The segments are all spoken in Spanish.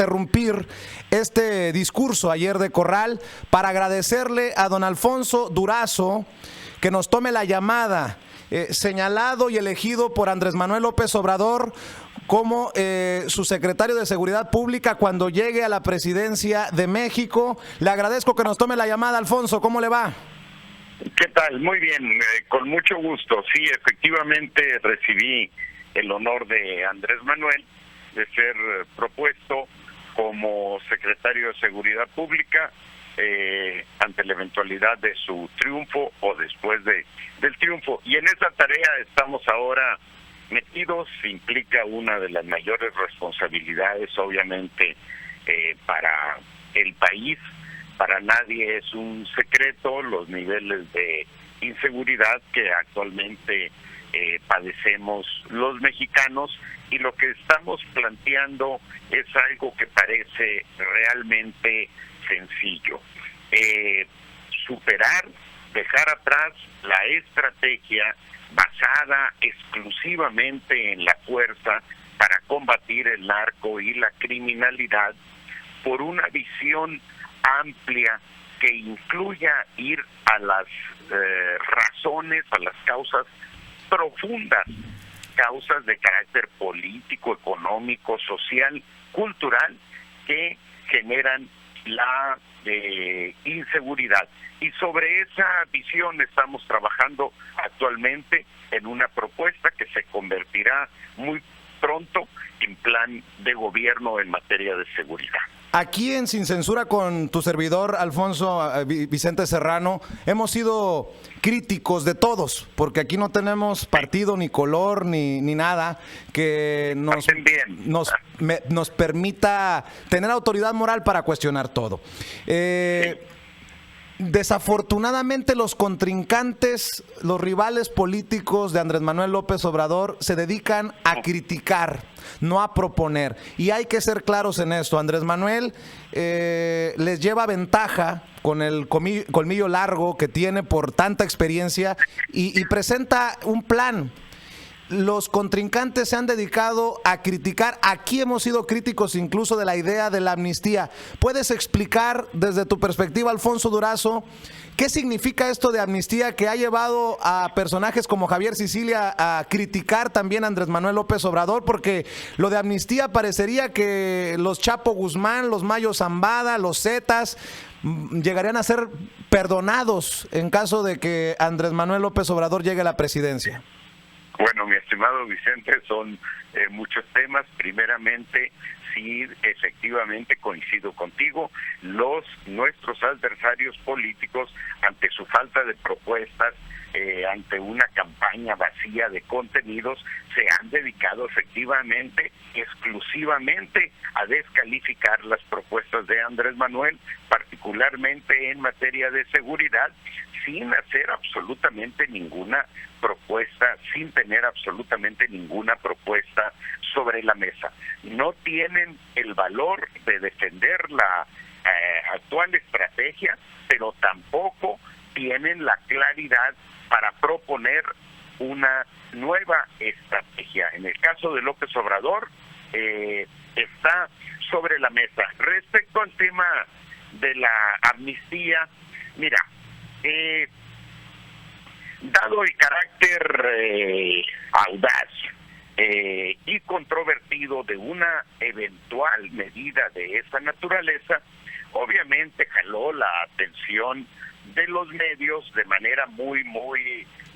interrumpir este discurso ayer de Corral para agradecerle a don Alfonso Durazo que nos tome la llamada, señalado y elegido por Andrés Manuel López Obrador como su secretario de Seguridad Pública cuando llegue a la presidencia de México. Le agradezco que nos tome la llamada, Alfonso. ¿Cómo le va? ¿Qué tal? Muy bien, con mucho gusto. Sí, efectivamente recibí el honor de Andrés Manuel de ser propuesto como secretario de Seguridad Pública ante la eventualidad de su triunfo o después del triunfo. Y en esa tarea estamos ahora metidos. Implica una de las mayores responsabilidades, obviamente, para el país. Para nadie es un secreto los niveles de inseguridad que actualmente padecemos los mexicanos, y lo que estamos planteando es algo que parece realmente sencillo. Superar, dejar atrás la estrategia basada exclusivamente en la fuerza para combatir el narco y la criminalidad por una visión amplia que incluya ir a las razones, a las causas profundas, causas de carácter político, económico, social, cultural, que generan la inseguridad. Y sobre esa visión estamos trabajando actualmente en una propuesta que se convertirá muy pronto en plan de gobierno en materia de seguridad. Aquí en Sin Censura con tu servidor, Alfonso Vicente Serrano, hemos sido críticos de todos, porque aquí no tenemos partido, ni color, ni nada que nos permita tener autoridad moral para cuestionar todo. Desafortunadamente los contrincantes, los rivales políticos de Andrés Manuel López Obrador se dedican a criticar, no a proponer. Y hay que ser claros en esto. Andrés Manuel les lleva ventaja con el colmillo largo que tiene por tanta experiencia y presenta un plan. Los contrincantes se han dedicado a criticar. Aquí hemos sido críticos incluso de la idea de la amnistía. ¿Puedes explicar desde tu perspectiva, Alfonso Durazo, qué significa esto de amnistía que ha llevado a personajes como Javier Sicilia a criticar también a Andrés Manuel López Obrador? Porque lo de amnistía parecería que los Chapo Guzmán, los Mayo Zambada, los Zetas llegarían a ser perdonados en caso de que Andrés Manuel López Obrador llegue a la presidencia. Bueno, mi estimado Vicente, son muchos temas. Primeramente, sí, efectivamente coincido contigo. Nuestros adversarios políticos, ante su falta de propuestas, ante una campaña vacía de contenidos, se han dedicado efectivamente, exclusivamente, a descalificar las propuestas de Andrés Manuel, particularmente en materia de seguridad, sin hacer absolutamente ninguna propuesta, sin tener absolutamente ninguna propuesta sobre la mesa. No tienen el valor de defender la actual estrategia, pero tampoco tienen la claridad para proponer una nueva estrategia. En el caso de López Obrador, está sobre la mesa. Respecto al tema de la amnistía, mira, dado el carácter audaz y controvertido de una eventual medida de esa naturaleza, obviamente jaló la atención de los medios de manera muy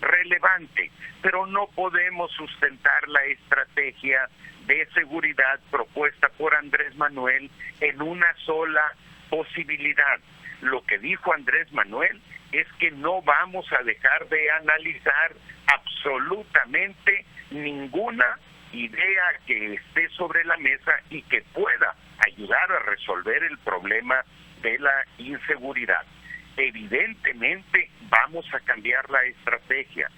relevante, pero no podemos sustentar la estrategia de seguridad propuesta por Andrés Manuel en una sola posibilidad. Lo que dijo Andrés Manuel es que no vamos a dejar de analizar absolutamente ninguna idea que esté sobre la mesa y que pueda ayudar a resolver el problema de la inseguridad. Evidentemente vamos a cambiar la estrategia.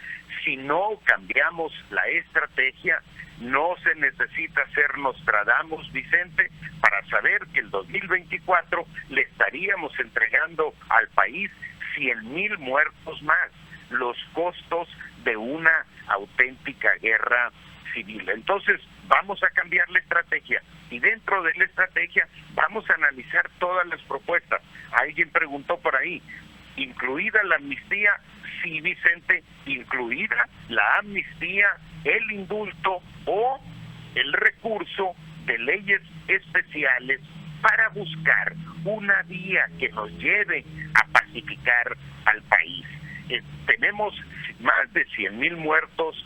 Si no cambiamos la estrategia, no se necesita ser Nostradamus, Vicente, para saber que el 2024 le estaríamos entregando al país 100,000 muertos más, los costos de una auténtica guerra civil. Entonces, vamos a cambiar la estrategia. Y dentro dentro de la estrategia vamos a analizar todas las propuestas. Alguien preguntó por ahí, ¿incluida la amnistía? Sí, Vicente, incluida la amnistía, el indulto o el recurso de leyes especiales para buscar una vía que nos lleve a pacificar al país. Tenemos más de 100,000 muertos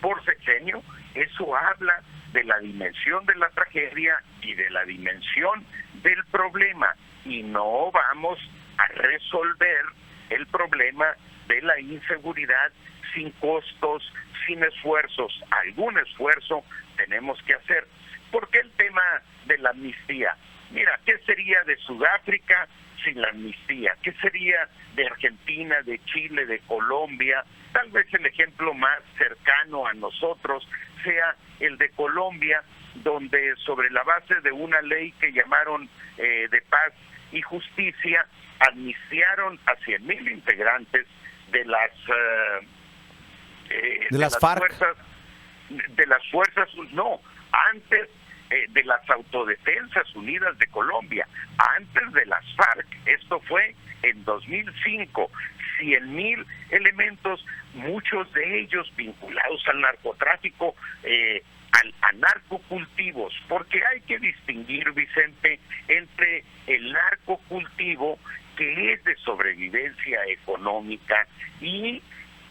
por sexenio. Eso habla de la dimensión de la tragedia y de la dimensión del problema, y no vamos a resolver el problema de la inseguridad sin costos, sin esfuerzos. Algún esfuerzo tenemos que hacer. ¿Por qué el tema de la amnistía? Mira, ¿qué sería de Sudáfrica sin la amnistía? ¿Qué sería de Argentina, de Chile, de Colombia? Tal vez el ejemplo más cercano a nosotros sea el de Colombia, donde sobre la base de una ley que llamaron de paz y justicia, amnistiaron a 100,000 integrantes de las FARC. Antes de las Autodefensas Unidas de Colombia, antes de las FARC. Esto fue en 2005. 100,000 elementos, muchos de ellos vinculados al narcotráfico, a narcocultivos, porque hay que distinguir, Vicente, entre el narcocultivo, que es de sobrevivencia económica, y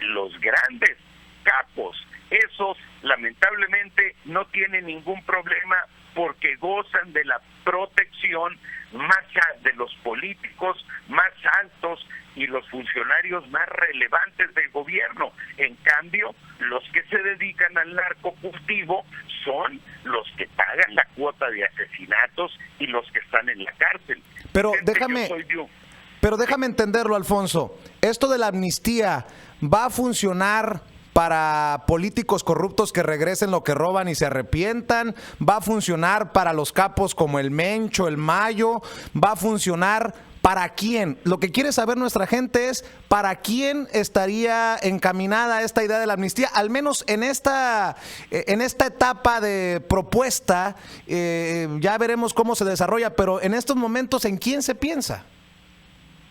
los grandes capos. Esos lamentablemente no tienen ningún problema porque gozan de la protección más de los políticos más altos y los funcionarios más relevantes del gobierno. En cambio, los que se dedican al narcocultivo son los que pagan la cuota de asesinatos y los que están en la cárcel. Pero déjame entenderlo, Alfonso. Esto de la amnistía va a funcionar para políticos corruptos que regresen lo que roban y se arrepientan, va a funcionar para los capos como el Mencho, el Mayo, va a funcionar para quién. Lo que quiere saber nuestra gente es para quién estaría encaminada esta idea de la amnistía, al menos en esta etapa de propuesta. Ya veremos cómo se desarrolla, pero en estos momentos, ¿en quién se piensa?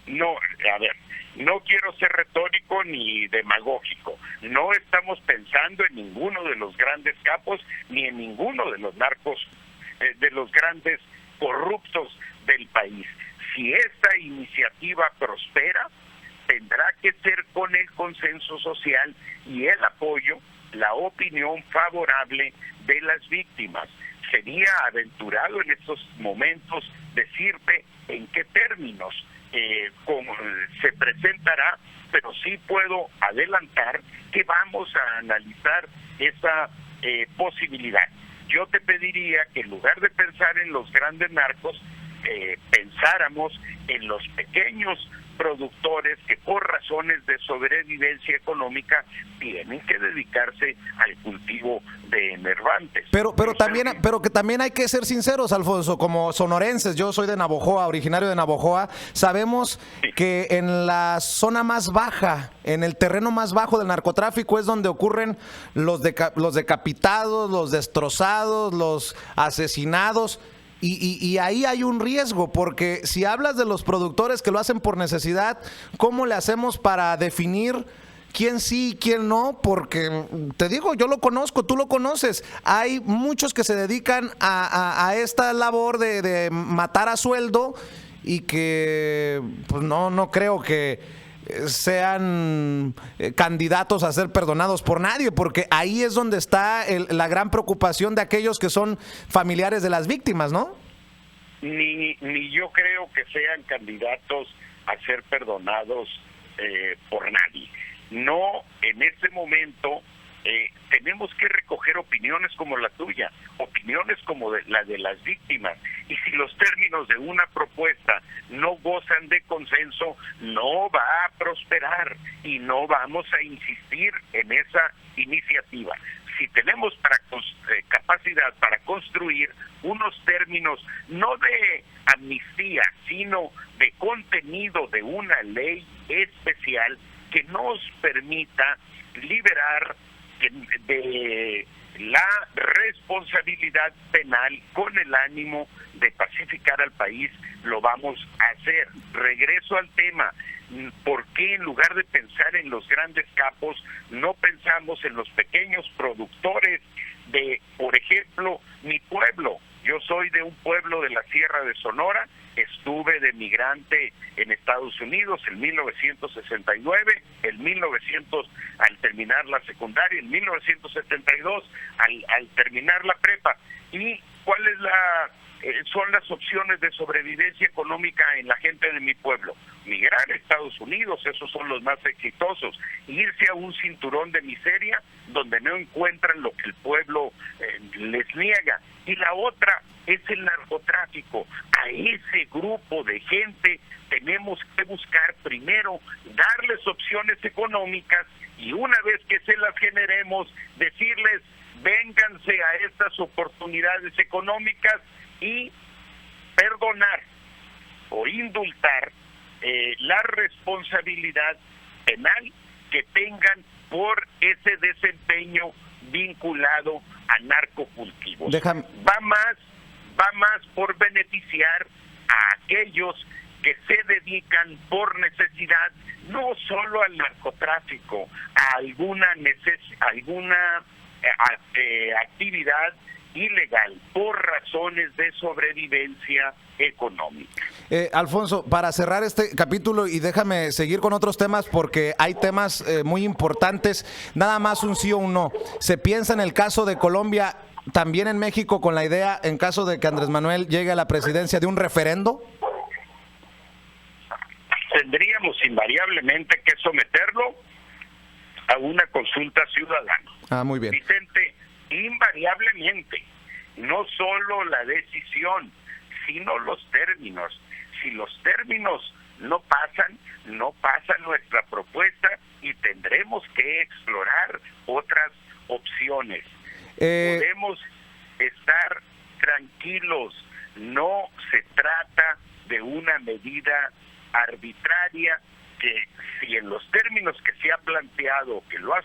No, a ver, no quiero ser retórico ni demagógico. No estamos pensando en ninguno de los grandes capos ni en ninguno de los narcos, de los grandes corruptos del país. Si esta iniciativa prospera, tendrá que ser con el consenso social y el apoyo, la opinión favorable de las víctimas. Sería aventurado en estos momentos decirte en qué términos como se presentará, pero sí puedo adelantar que vamos a analizar esa posibilidad. Yo te pediría que en lugar de pensar en los grandes narcos, pensáramos en los pequeños productores que por razones de sobrevivencia económica tienen que dedicarse al cultivo de enervantes. Pero que también hay que ser sinceros, Alfonso, como sonorenses. Yo soy de Navojoa, originario de Navojoa. Sabemos que en la zona más baja, en el terreno más bajo del narcotráfico, es donde ocurren los decapitados, los destrozados, los asesinados. Y ahí hay un riesgo, porque si hablas de los productores que lo hacen por necesidad, ¿cómo le hacemos para definir quién sí y quién no? Porque te digo, yo lo conozco, tú lo conoces. Hay muchos que se dedican a esta labor de matar a sueldo y que pues no creo que sean candidatos a ser perdonados por nadie, porque ahí es donde está la gran preocupación de aquellos que son familiares de las víctimas, ¿no? Ni yo creo que sean candidatos a ser perdonados por nadie. No, en este momento tenemos que recoger opiniones como la tuya, opiniones como la de las víctimas, y si los términos de una propuesta no gozan de consenso, no va a prosperar y no vamos a insistir en esa iniciativa. Si tenemos capacidad para construir unos términos no de amnistía, sino de contenido de una ley especial que nos permita liberar de la responsabilidad penal con el ánimo de pacificar al país, lo vamos a hacer. Regreso al tema. ¿Por qué en lugar de pensar en los grandes capos, no pensamos en los pequeños productores de, por ejemplo, mi pueblo? Yo soy de un pueblo de la Sierra de Sonora, estuve de migrante en Estados Unidos en 1969, en 1900 al terminar la secundaria, en 1972 al terminar la prepa. ¿Y cuál es son las opciones de sobrevivencia económica en la gente de mi pueblo? Migrar a Estados Unidos, esos son los más exitosos. Irse a un cinturón de miseria donde no encuentran lo que el pueblo les niega. Y la otra es el narcotráfico. A ese grupo de gente tenemos que buscar primero darles opciones económicas y una vez que se las generemos, decirles, vénganse a estas oportunidades económicas y perdonar o indultar la responsabilidad penal que tengan por ese desempeño vinculado a narcocultivos. Va más por beneficiar a aquellos que se dedican por necesidad no solo al narcotráfico, a alguna actividad ilegal por razones de sobrevivencia económica. Alfonso, para cerrar este capítulo y déjame seguir con otros temas porque hay temas muy importantes, nada más un sí o un no. ¿Se piensa en el caso de Colombia, también en México, con la idea, en caso de que Andrés Manuel llegue a la presidencia, de un referendo? Tendríamos invariablemente que someterlo a una consulta ciudadana. Muy bien. Vicente, invariablemente, no solo la decisión, sino los términos. Si los términos no pasa nuestra propuesta y tendremos que explorar otras opciones. Podemos estar tranquilos, no se trata de una medida arbitraria que, si en los términos que se ha planteado, que lo ha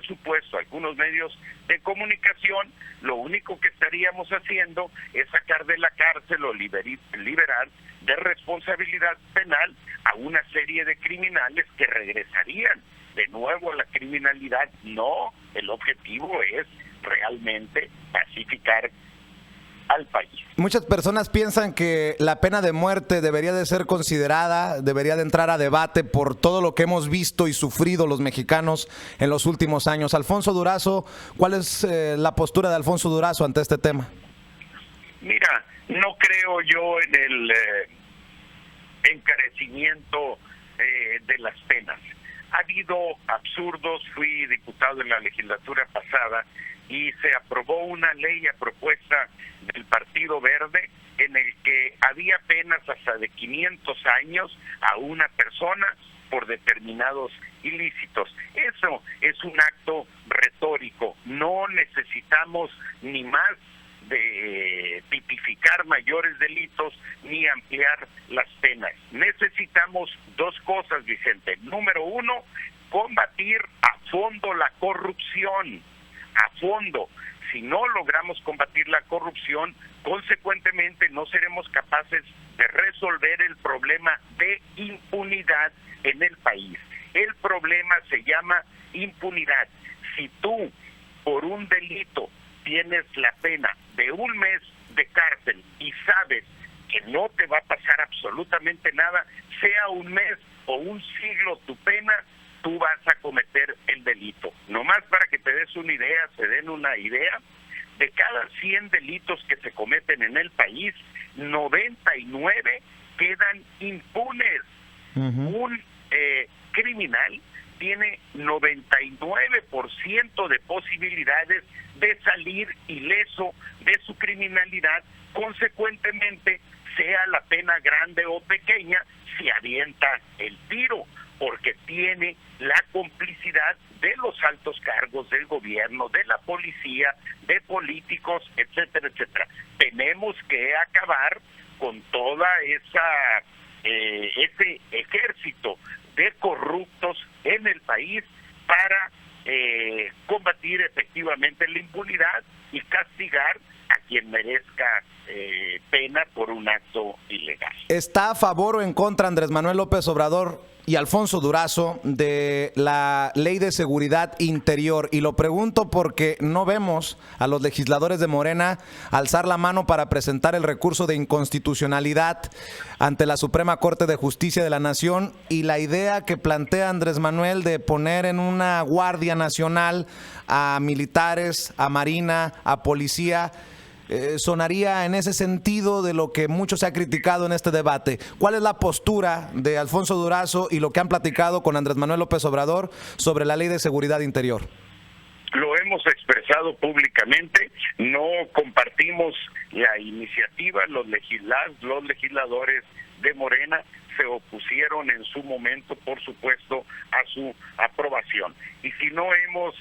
supuesto algunos medios de comunicación, lo único que estaríamos haciendo es sacar de la cárcel o liberar de responsabilidad penal a una serie de criminales que regresarían de nuevo a la criminalidad. No, el objetivo es realmente pacificar al país. Muchas personas piensan que la pena de muerte debería de ser considerada, debería de entrar a debate por todo lo que hemos visto y sufrido los mexicanos en los últimos años. Alfonso Durazo, ¿cuál es la postura de Alfonso Durazo ante este tema? Mira, no creo yo en el encarecimiento de las penas. Ha habido absurdos, fui diputado en la legislatura pasada y se aprobó una ley a propuesta del Partido Verde en el que había penas hasta de 500 años a una persona por determinados ilícitos. Eso es un acto retórico. No necesitamos ni más de tipificar mayores delitos ni ampliar las penas. Necesitamos dos cosas, Vicente. Número uno, combatir a fondo la corrupción. A fondo. Si no logramos combatir la corrupción, consecuentemente no seremos capaces de resolver el problema de impunidad en el país. El problema se llama impunidad. Si tú, por un delito, tienes la pena de 1 mes de cárcel y sabes que no te va a pasar absolutamente nada, sea 1 mes o 1 siglo tu pena, tú vas a cometer el delito. Nomás para que te des una idea, se den una idea, de cada 100 delitos que se cometen en el país, 99 quedan impunes. Un criminal tiene 99% de posibilidades de salir ileso de su criminalidad, consecuentemente, sea la pena grande o pequeña, se avienta el tiro, porque tiene la complicidad de los altos cargos del gobierno, de la policía, de políticos, etcétera, etcétera. Tenemos que acabar con toda ese ejército de corruptos en el país para combatir efectivamente la impunidad y castigar a quien merezca pena por un acto ilegal. ¿Está a favor o en contra Andrés Manuel López Obrador y Alfonso Durazo de la Ley de Seguridad Interior? Y lo pregunto porque no vemos a los legisladores de Morena alzar la mano para presentar el recurso de inconstitucionalidad ante la Suprema Corte de Justicia de la Nación, y la idea que plantea Andrés Manuel de poner en una Guardia Nacional a militares, a Marina, a policía. Sonaría en ese sentido de lo que mucho se ha criticado en este debate. ¿Cuál es la postura de Alfonso Durazo y lo que han platicado con Andrés Manuel López Obrador sobre la Ley de Seguridad Interior? Lo hemos expresado públicamente, no compartimos la iniciativa, los legisladores de Morena se opusieron en su momento, por supuesto, a su aprobación. Y si no hemos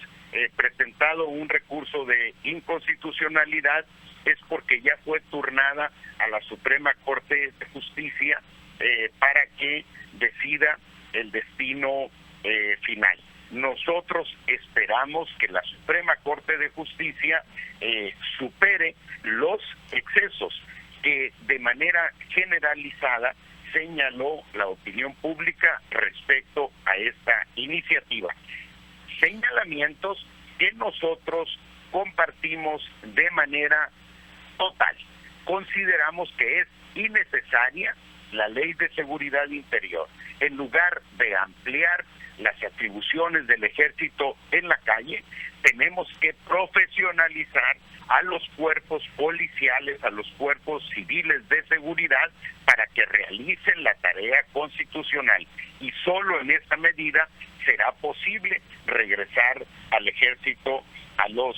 presentado un recurso de inconstitucionalidad, es porque ya fue turnada a la Suprema Corte de Justicia para que decida el destino final. Nosotros esperamos que la Suprema Corte de Justicia supere los excesos que de manera generalizada señaló la opinión pública respecto a esta iniciativa. Señalamientos que nosotros compartimos de manera total. Consideramos que es innecesaria la Ley de Seguridad Interior. En lugar de ampliar las atribuciones del Ejército en la calle, tenemos que profesionalizar a los cuerpos policiales, a los cuerpos civiles de seguridad, para que realicen la tarea constitucional. Y solo en esta medida será posible regresar al Ejército a los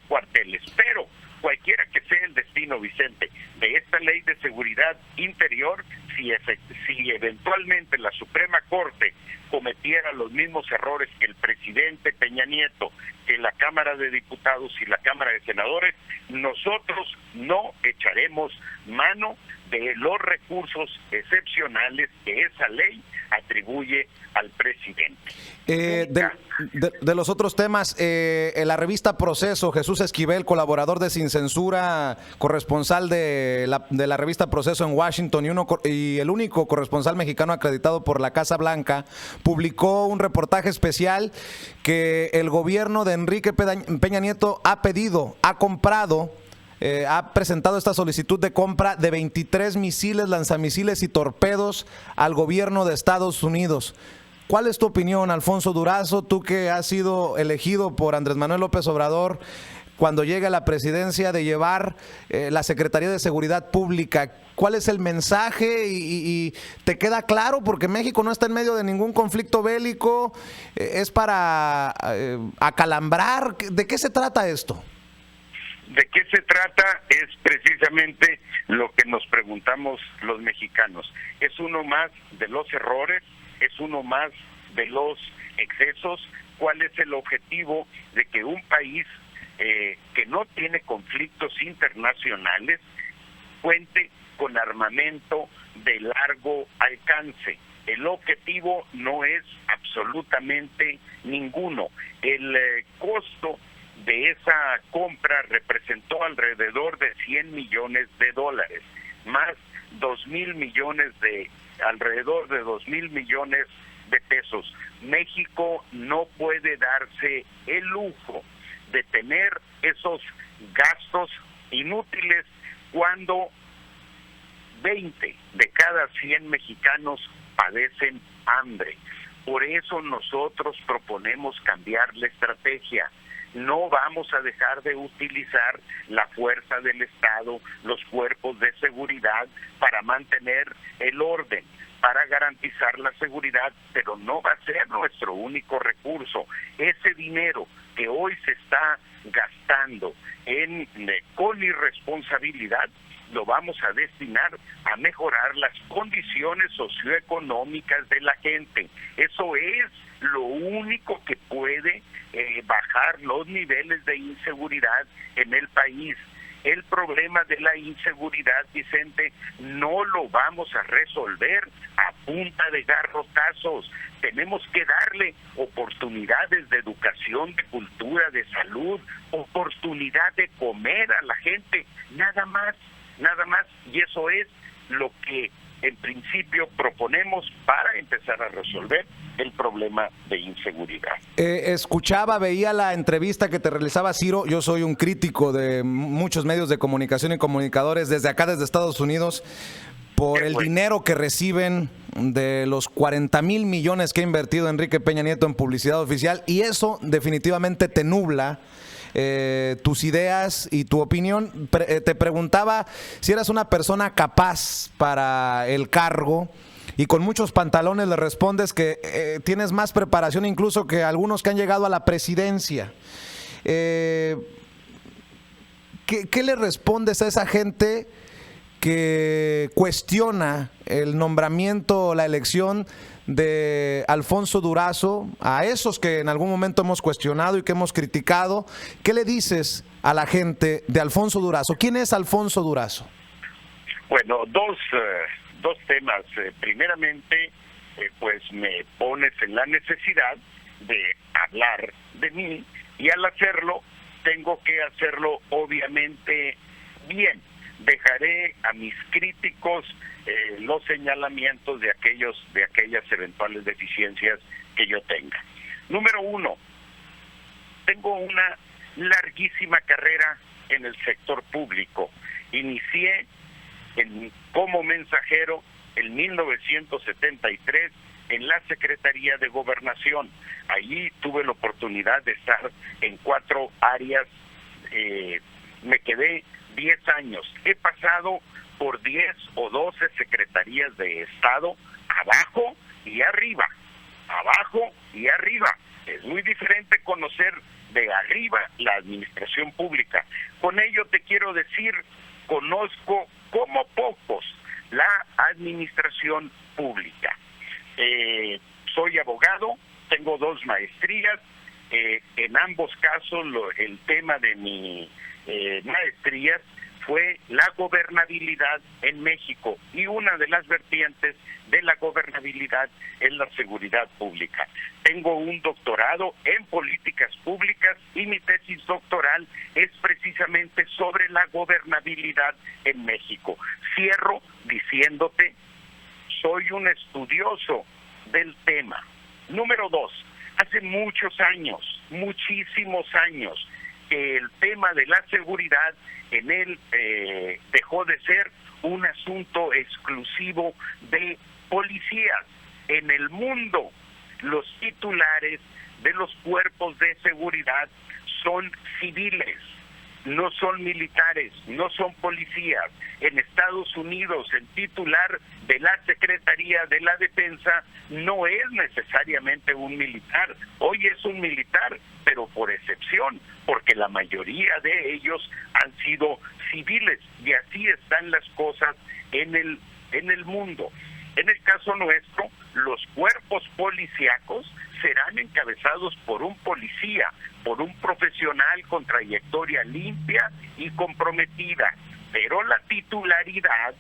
cuarteles. Pero cualquiera que sea el destino, Vicente, de esta Ley de Seguridad Interior, si eventualmente la Suprema Corte cometiera los mismos errores que el presidente Peña Nieto, que la Cámara de Diputados y la Cámara de Senadores, nosotros no echaremos mano de los recursos excepcionales que esa ley atribuye al presidente. De los otros temas, en la revista Proceso, Jesús Esquivel, colaborador de Sin Censura, corresponsal de la revista Proceso en Washington y el único corresponsal mexicano acreditado por la Casa Blanca, publicó un reportaje especial que el gobierno de Enrique Peña Nieto ha presentado esta solicitud de compra de 23 misiles, lanzamisiles y torpedos al gobierno de Estados Unidos. ¿Cuál es tu opinión, Alfonso Durazo, tú que has sido elegido por Andrés Manuel López Obrador cuando llegue a la presidencia de llevar la Secretaría de Seguridad Pública? ¿Cuál es el mensaje y te queda claro? Porque México no está en medio de ningún conflicto bélico, es para acalambrar. ¿De qué se trata esto? ¿De qué se trata? Es precisamente lo que nos preguntamos los mexicanos. Es uno más de los errores, es uno más de los excesos. ¿Cuál es el objetivo de que un país que no tiene conflictos internacionales cuente con armamento de largo alcance? El objetivo no es absolutamente ninguno. El costo de esa compra representó alrededor de $100 millones, más alrededor de 2,000 millones de pesos. México no puede darse el lujo de tener esos gastos inútiles cuando 20 de cada 100 mexicanos padecen hambre. Por eso nosotros proponemos cambiar la estrategia. No vamos a dejar de utilizar la fuerza del Estado, los cuerpos de seguridad para mantener el orden, para garantizar la seguridad, pero no va a ser nuestro único recurso. Ese dinero que hoy se está gastando con irresponsabilidad, lo vamos a destinar a mejorar las condiciones socioeconómicas de la gente. Eso es lo único que puede bajar los niveles de inseguridad en el país. el problema de la inseguridad, Vicente, no lo vamos a resolver a punta de garrotazos. Tenemos que darle oportunidades de educación, de cultura, de salud, oportunidad de comer a la gente, nada más, y eso es lo que en principio proponemos para empezar a resolver el problema de inseguridad. Escuchaba, veía la entrevista que te realizaba Ciro. Yo soy un crítico de muchos medios de comunicación y comunicadores desde acá, desde Estados Unidos, por el dinero que reciben de los 40,000 millones que ha invertido Enrique Peña Nieto en publicidad oficial, y eso definitivamente te nubla tus ideas y tu opinión. Te preguntaba si eras una persona capaz para el cargo, y con muchos pantalones le respondes que tienes más preparación incluso que algunos que han llegado a la presidencia. ¿Qué le respondes a esa gente que cuestiona el nombramiento o la elección de Alfonso Durazo, a esos que en algún momento hemos cuestionado y que hemos criticado? ¿Qué le dices a la gente de Alfonso Durazo? ¿Quién es Alfonso Durazo? Bueno, dos temas. Primeramente, pues me pones en la necesidad de hablar de mí, y al hacerlo tengo que hacerlo obviamente bien. Dejaré a mis críticos los señalamientos de aquellas eventuales deficiencias que yo tenga. Número uno, tengo una larguísima carrera en el sector público. Inicié como mensajero en 1973 en la Secretaría de Gobernación. Allí tuve la oportunidad de estar en 4 áreas, me quedé 10 años. He pasado por 10 o 12 secretarías de Estado, abajo y arriba, Es muy diferente conocer de arriba la administración pública. Con ello te quiero decir, conozco como pocos la administración pública. Soy abogado, tengo 2 maestrías, en ambos casos el tema de mi maestrías fue la gobernabilidad en México, y una de las vertientes de la gobernabilidad es la seguridad pública. Tengo un doctorado en políticas públicas y mi tesis doctoral es precisamente sobre la gobernabilidad en México. Cierro diciéndote, soy un estudioso del tema. Número 2, hace muchos años, muchísimos años, que el tema de la seguridad en él dejó de ser un asunto exclusivo de policías. En el mundo, los titulares de los cuerpos de seguridad son civiles, no son militares, no son policías. En Estados Unidos, el titular de la Secretaría de la Defensa no es necesariamente un militar. Hoy es un militar, pero por excepción, porque la mayoría de ellos han sido civiles, y así están las cosas en el mundo. En el caso nuestro, los cuerpos policíacos serán encabezados por un policía, por un profesional con trayectoria limpia y comprometida, pero la titularidad,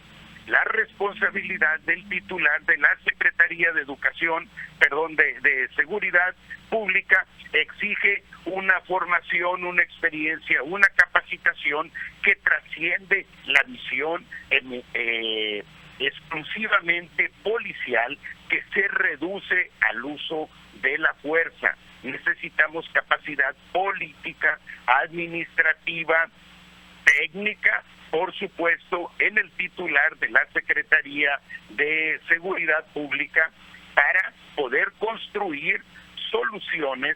la responsabilidad del titular de la Secretaría de de Seguridad Pública exige una formación, una experiencia, una capacitación que trasciende la visión exclusivamente policial, que se reduce al uso de la fuerza. Necesitamos capacidad política, administrativa, técnica, por supuesto, en el titular de la Secretaría de Seguridad Pública, para poder construir soluciones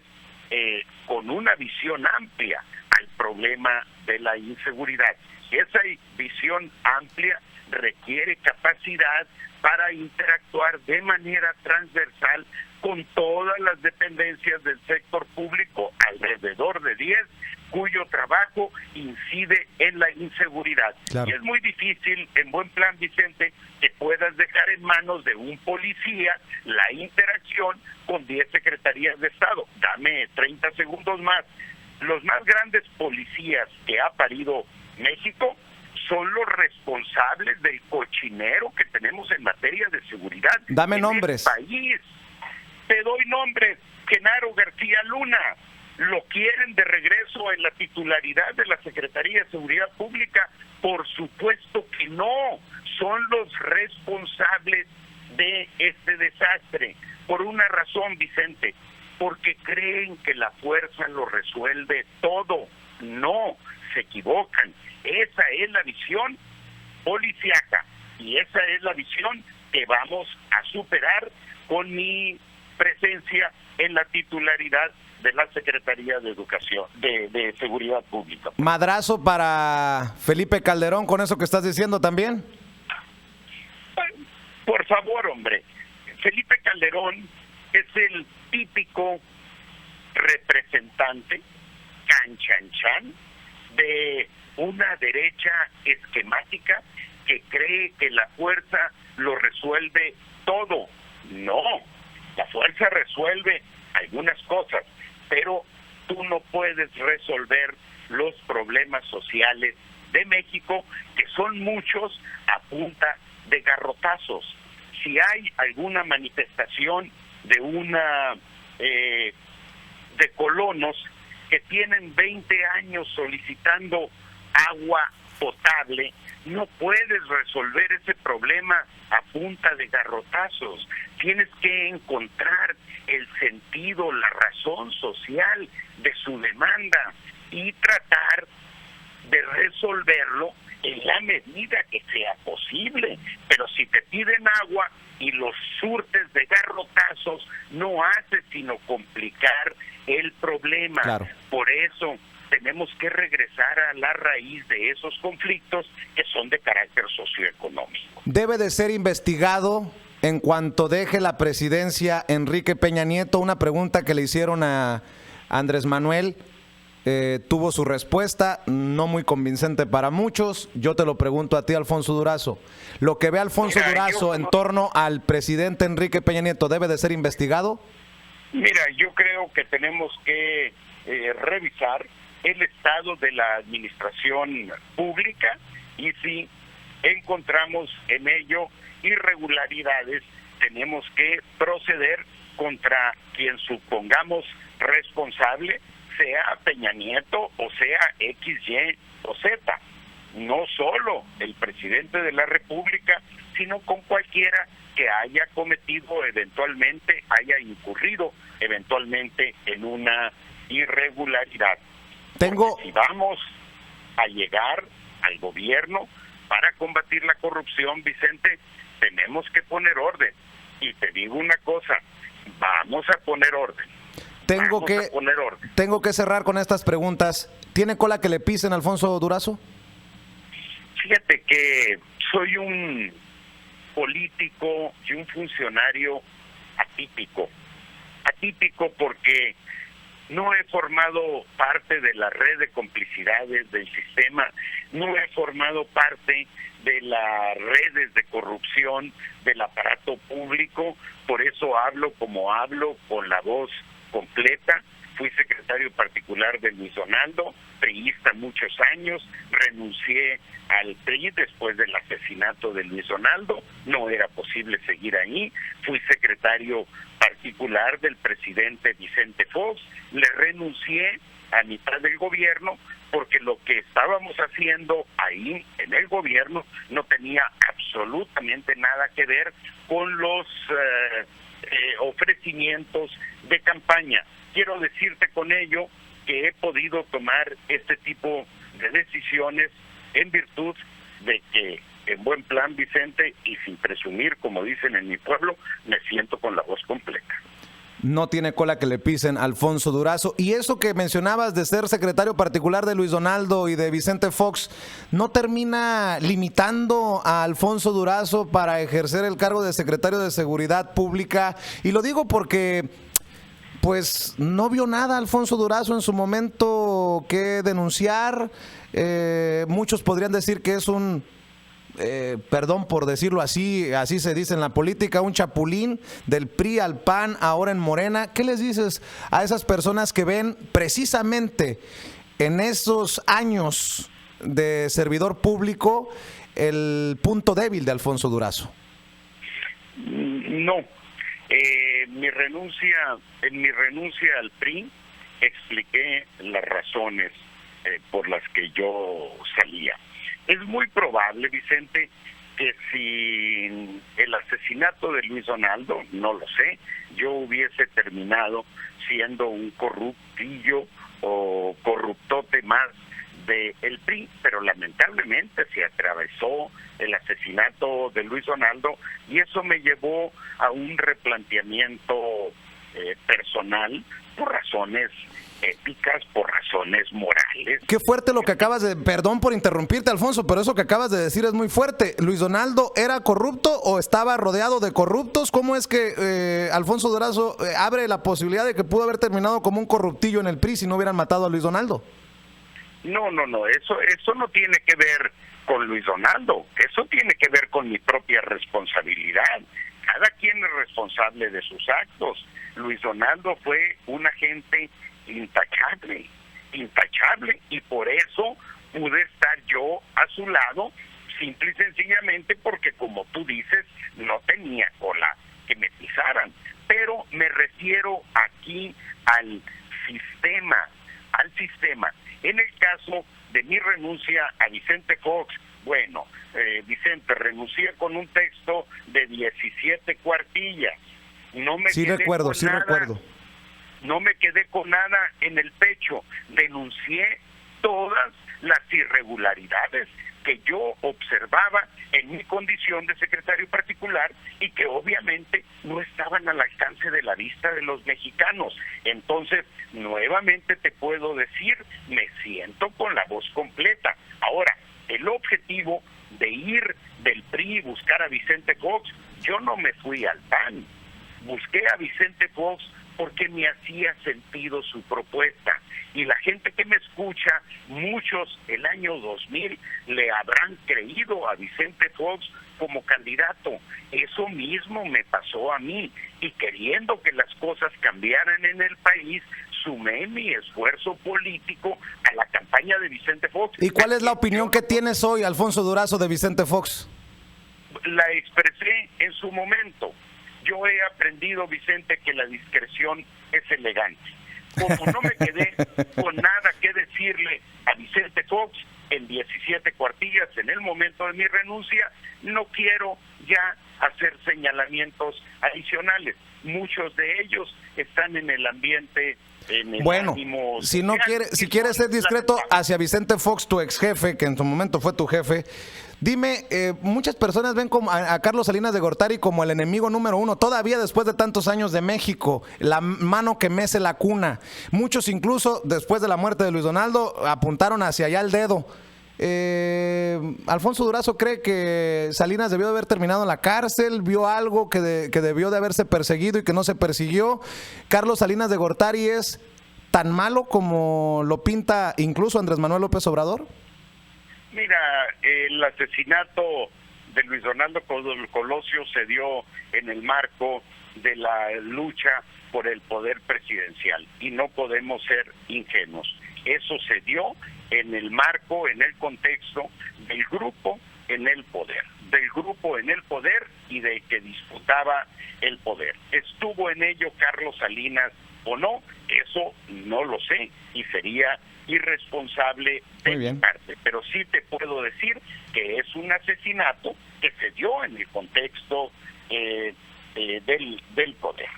con una visión amplia al problema de la inseguridad. Esa visión amplia requiere capacidad para interactuar de manera transversal con todas las dependencias del sector público, alrededor de 10, cuyo trabajo incide en la inseguridad. Claro. Y es muy difícil, en buen plan, Vicente, que puedas dejar en manos de un policía la interacción con 10 secretarías de Estado. Dame 30 segundos más. Los más grandes policías que ha parido México son los responsables del cochinero que tenemos en materia de seguridad. Dame en nombres. el país. Te doy nombres. Genaro García Luna. ¿Lo quieren de regreso en la titularidad de la Secretaría de Seguridad Pública? Por supuesto que no. Son los responsables de este desastre. Por una razón, Vicente. Porque creen que la fuerza lo resuelve todo. No, se equivocan. Esa es la visión policíaca y esa es la visión que vamos a superar con mi presencia en la titularidad de la Secretaría de Educación, de Seguridad Pública. ¿Madrazo para Felipe Calderón con eso que estás diciendo también? Por favor, hombre. Felipe Calderón es el típico representante canchanchan de una derecha esquemática que cree que la fuerza lo resuelve todo. No, la fuerza resuelve algunas cosas, pero tú no puedes resolver los problemas sociales de México, que son muchos, a punta de garrotazos. Si hay alguna manifestación de de colonos que tienen 20 años solicitando agua potable, no puedes resolver ese problema a punta de garrotazos. Tienes que encontrar el sentido, la razón social de su demanda y tratar de resolverlo en la medida que sea posible. Pero si te piden agua y los surtes de garrotazos, no haces sino complicar el problema. Claro. Por eso tenemos que regresar a la raíz de esos conflictos que son de carácter socioeconómico. Debe de ser investigado en cuanto deje la presidencia Enrique Peña Nieto. Una pregunta que le hicieron a Andrés Manuel tuvo su respuesta, no muy convincente para muchos. Yo te lo pregunto a ti, Alfonso Durazo. Lo que ve Alfonso Durazo en torno al presidente Enrique Peña Nieto, ¿debe de ser investigado? Mira, yo creo que tenemos que revisar el estado de la administración pública y si encontramos en ello irregularidades, tenemos que proceder contra quien supongamos responsable, sea Peña Nieto o sea X, Y o Z. No solo el presidente de la República, sino con cualquiera que haya cometido eventualmente, haya incurrido eventualmente en una irregularidad. Porque si vamos a llegar al gobierno para combatir la corrupción, Vicente, tenemos que poner orden. Y te digo una cosa, vamos a poner orden. Tengo que cerrar con estas preguntas. ¿Tiene cola que le pisen, Alfonso Durazo? Fíjate que soy un político y un funcionario atípico. Atípico porque no he formado parte de la red de complicidades del sistema, no he formado parte de las redes de corrupción del aparato público, por eso hablo como hablo, con la voz completa. Fui secretario particular de Luis Donaldo, priista muchos años, renuncié al PRI después del asesinato de Luis Donaldo, no era posible seguir ahí, fui secretario particular del presidente Vicente Fox, le renuncié a mitad del gobierno porque lo que estábamos haciendo ahí en el gobierno no tenía absolutamente nada que ver con los ofrecimientos de campaña. Quiero decirte con ello que he podido tomar este tipo de decisiones en virtud de que, en buen plan, Vicente, y sin presumir, como dicen en mi pueblo, me siento con la voz completa. No tiene cola que le pisen, Alfonso Durazo. Y eso que mencionabas de ser secretario particular de Luis Donaldo y de Vicente Fox, ¿no termina limitando a Alfonso Durazo para ejercer el cargo de secretario de Seguridad Pública? Y lo digo porque pues no vio nada Alfonso Durazo en su momento que denunciar. Muchos podrían decir que es un, perdón por decirlo así, así se dice en la política, un chapulín del PRI al PAN, ahora en Morena. ¿Qué les dices a esas personas que ven precisamente en esos años de servidor público el punto débil de Alfonso Durazo? No. En mi renuncia al PRI expliqué las razones por las que yo salía. Es muy probable, Vicente, que si el asesinato de Luis Donaldo, no lo sé, yo hubiese terminado siendo un corruptillo o corruptote más del PRI, pero lamentablemente se atravesó el asesinato de Luis Donaldo y eso me llevó a un replanteamiento personal por razones éticas, por razones morales. Qué fuerte lo que acabas de... Perdón por interrumpirte, Alfonso, pero eso que acabas de decir es muy fuerte. ¿Luis Donaldo era corrupto o estaba rodeado de corruptos? ¿Cómo es que Alfonso Durazo abre la posibilidad de que pudo haber terminado como un corruptillo en el PRI si no hubieran matado a Luis Donaldo? No, eso no tiene que ver con Luis Donaldo, eso tiene que ver con mi propia responsabilidad. Cada quien es responsable de sus actos. Luis Donaldo fue un agente intachable, y por eso pude estar yo a su lado, simple y sencillamente porque, como tú dices, no tenía cola que me pisaran. Pero me refiero aquí al sistema. En el caso de mi renuncia a Vicente Fox, bueno, Vicente, renuncié con un texto de 17 cuartillas. No me recuerdo. No me quedé con nada en el pecho. Denuncié todas las irregularidades que yo observaba en mi condición de secretario particular y que obviamente no estaban al alcance de la vista de los mexicanos. Entonces, nuevamente te puedo decir, me siento con la voz completa. Ahora, el objetivo de ir del PRI y buscar a Vicente Fox, yo no me fui al PAN. Busqué a Vicente Fox porque me hacía sentido su propuesta. Y la gente que me escucha, muchos el año 2000 le habrán creído a Vicente Fox como candidato. Eso mismo me pasó a mí. Y queriendo que las cosas cambiaran en el país, sumé mi esfuerzo político a la campaña de Vicente Fox. ¿Y cuál es la opinión que tienes hoy, Alfonso Durazo, de Vicente Fox? La expresé en su momento. Yo he aprendido, Vicente, que la discreción es elegante. Como no me quedé con nada que decirle a Vicente Fox en 17 cuartillas en el momento de mi renuncia, no quiero ya hacer señalamientos adicionales. Muchos de ellos están en el ambiente, en el ánimo social. Si quieres ser discreto hacia Vicente Fox, tu ex jefe, que en su momento fue tu jefe, dime, muchas personas ven como a Carlos Salinas de Gortari como el enemigo número uno, todavía después de tantos años de México, la mano que mece la cuna. Muchos incluso, después de la muerte de Luis Donaldo, apuntaron hacia allá el dedo. Alfonso Durazo cree que Salinas debió de haber terminado en la cárcel, vio algo que debió de haberse perseguido y que no se persiguió. Carlos Salinas de Gortari es tan malo como lo pinta incluso Andrés Manuel López Obrador. Mira, el asesinato de Luis Donaldo Colosio se dio en el marco de la lucha por el poder presidencial y no podemos ser ingenuos. Eso se dio en el marco, en el contexto del grupo en el poder, y de que disputaba el poder. ¿Estuvo en ello Carlos Salinas o no? Eso no lo sé y sería irresponsable de mi parte, pero sí te puedo decir que es un asesinato que se dio en el contexto del poder.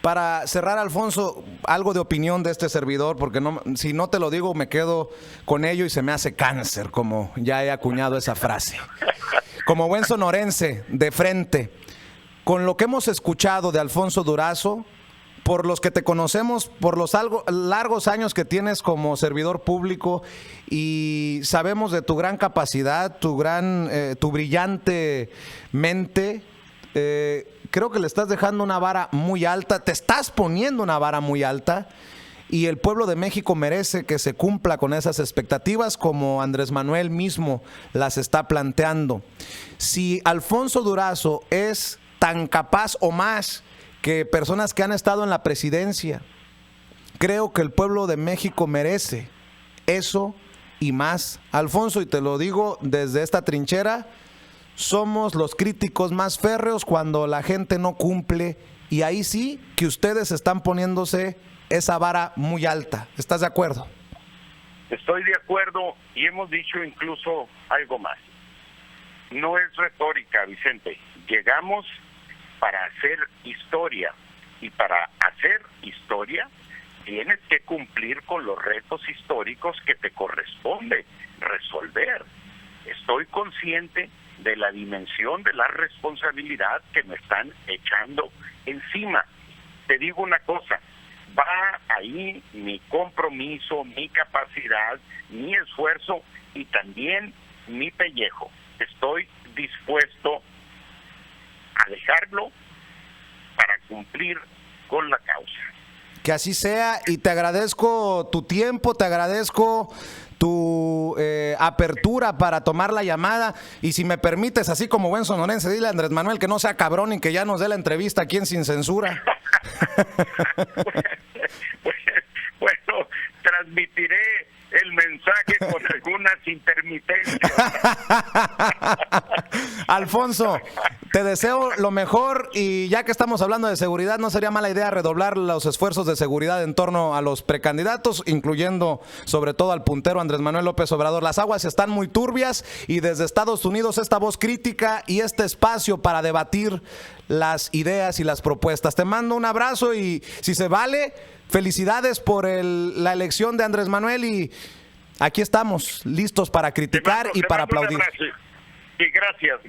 Para cerrar, Alfonso, algo de opinión de este servidor, porque si no te lo digo me quedo con ello y se me hace cáncer, como ya he acuñado esa frase. Como buen sonorense, de frente, con lo que hemos escuchado de Alfonso Durazo, por los que te conocemos, por los largos años que tienes como servidor público y sabemos de tu gran capacidad, tu brillante mente, creo que le estás dejando una vara muy alta, te estás poniendo una vara muy alta y el pueblo de México merece que se cumpla con esas expectativas como Andrés Manuel mismo las está planteando. Si Alfonso Durazo es tan capaz o más que personas que han estado en la presidencia, creo que el pueblo de México merece eso y más. Alfonso, y te lo digo desde esta trinchera, somos los críticos más férreos cuando la gente no cumple, y ahí sí que ustedes están poniéndose esa vara muy alta. ¿Estás de acuerdo? Estoy de acuerdo, y hemos dicho incluso algo más. No es retórica, Vicente. Llegamos para hacer historia, y para hacer historia tienes que cumplir con los retos históricos que te corresponde resolver. Estoy consciente de la dimensión de la responsabilidad que me están echando encima. Te digo una cosa, va ahí mi compromiso, mi capacidad, mi esfuerzo y también mi pellejo. Estoy dispuesto a dejarlo para cumplir con la causa. Que así sea, y te agradezco tu tiempo, te agradezco tu apertura para tomar la llamada, y si me permites, así como buen sonorense, dile a Andrés Manuel que no sea cabrón y que ya nos dé la entrevista aquí en Sin Censura. Bueno, transmitiré el mensaje con algunas intermitencias. Alfonso, te deseo lo mejor, y ya que estamos hablando de seguridad, no sería mala idea redoblar los esfuerzos de seguridad en torno a los precandidatos, incluyendo sobre todo al puntero Andrés Manuel López Obrador. Las aguas están muy turbias, y desde Estados Unidos esta voz crítica y este espacio para debatir las ideas y las propuestas. Te mando un abrazo, y si se vale, felicidades por la elección de Andrés Manuel, y aquí estamos listos para criticar y para aplaudir. Y gracias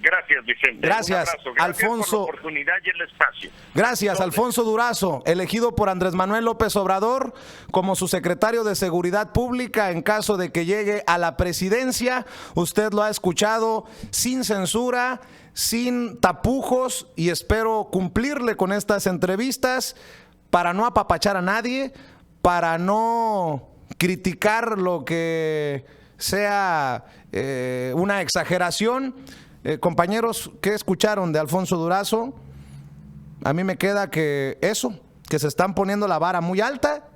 Vicente. Gracias, Alfonso. Por la oportunidad y el espacio. Gracias, Alfonso Durazo, elegido por Andrés Manuel López Obrador como su secretario de Seguridad Pública en caso de que llegue a la presidencia. Usted lo ha escuchado, sin censura, sin tapujos, y espero cumplirle con estas entrevistas para no apapachar a nadie, para no criticar lo que sea una exageración. Compañeros, ¿qué escucharon de Alfonso Durazo? A mí me queda que eso, que se están poniendo la vara muy alta,